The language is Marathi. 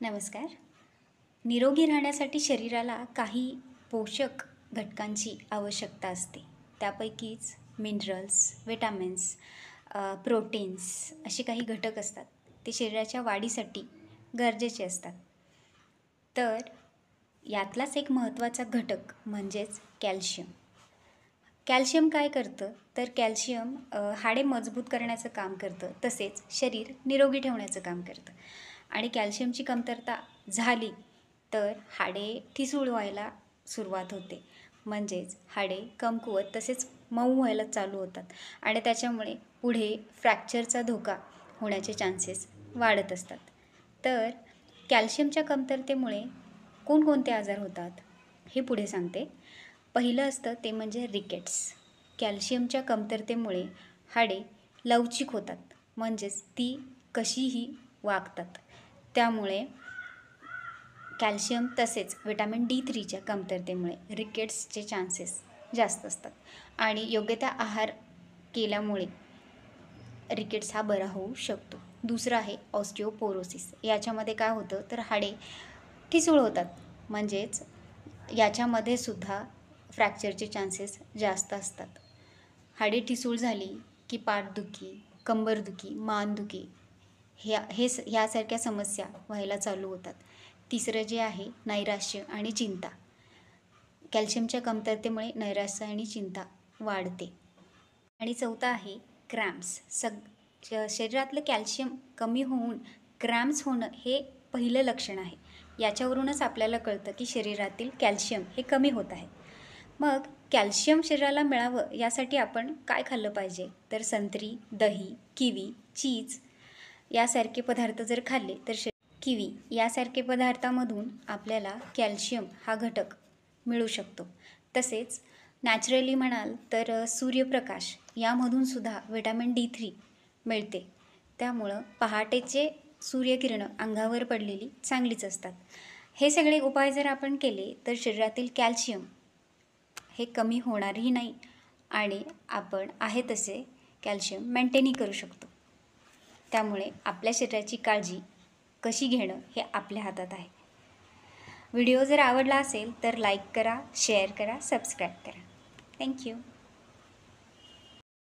नमस्कार. निरोगी राहण्यासाठी शरीराला काही पोषक घटकांची आवश्यकता असते. त्यापैकीच मिनरल्स, विटॅमिन्स, प्रोटीन्स असे काही घटक असतात. ते शरीराच्या वाढीसाठी गरजेचे असतात. तर यातलाच एक महत्त्वाचा घटक म्हणजेच कॅल्शियम. कॅल्शियम काय करतं तर कॅल्शियम हाडे मजबूत करण्याचं काम करतं, तसेच शरीर निरोगी ठेवण्याचं काम करतं. आणि कॅल्शियमची कमतरता झाली तर हाडे ठिसूळ व्हायला सुरुवात होते, म्हणजेच हाडे कमकुवत तसेच मऊ व्हायला चालू होतात आणि त्याच्यामुळे पुढे फ्रॅक्चरचा धोका होण्याचे चान्सेस वाढत असतात. तर कॅल्शियमच्या कमतरतेमुळे कोणकोणते आजार होतात हे पुढे सांगते. पहिलं असतं ते म्हणजे रिकेट्स. कॅल्शियमच्या कमतरतेमुळे हाडे लवचिक होतात, म्हणजेच ती कशीही वागतात. त्यामुळे कॅल्शियम तसेच विटॅमिन D3च्या कमतरतेमुळे रिकेट्सचे चान्सेस जास्त असतात आणि योग्य त्या आहार केल्यामुळे रिकेट्स हा बरा होऊ शकतो. दुसरं आहे ऑस्टिओपोरोसिस. याच्यामध्ये काय होतं तर हाडे ठिसूळ होतात, म्हणजेच याच्यामध्ये सुद्धा फ्रॅक्चरचे चान्सेस जास्त असतात. हाडे ठिसूळ झाली की पाठदुखी, कंबरदुखी, मानदुखी ह्यासारख्या समस्या व्हायला चालू होतात. तिसरं जे आहे नैराश्य आणि चिंता. कॅल्शियमच्या कमतरतेमुळे नैराश्य आणि चिंता वाढते. आणि चौथं आहे क्रॅम्प्स. शरीरातलं कॅल्शियम कमी होऊन क्रॅम्प्स होणं हे पहिलं लक्षण आहे. याच्यावरूनच आपल्याला कळतं की शरीरातील कॅल्शियम हे कमी होत आहे. मग कॅल्शियम शरीराला मिळावं यासाठी आपण काय खाल्लं पाहिजे तर संत्री, दही, किवी, चीज यासारखे पदार्थ जर खाल्ले तर किवी यासारखे पदार्थामधून आपल्याला कॅल्शियम हा घटक मिळू शकतो. तसेच नॅचरली म्हणाल तर सूर्यप्रकाश यामधून सुद्धा विटॅमिन D3 मिळते. त्यामुळं पहाटेचे सूर्यकिरणं अंगावर पडलेली चांगलीच असतात. हे सगळे उपाय जर आपण केले तर शरीरातील कॅल्शियम हे कमी होणारही नाही आणि आपण आहे तसे कॅल्शियम मेंटेनही करू शकतो. त्यामुळे आपल्या शरीराची काळजी कशी घेणं हे आपल्या हातात आहे. व्हिडिओ जर आवडला असेल तर लाईक करा, शेअर करा, सबस्क्राईब करा. थँक्यू.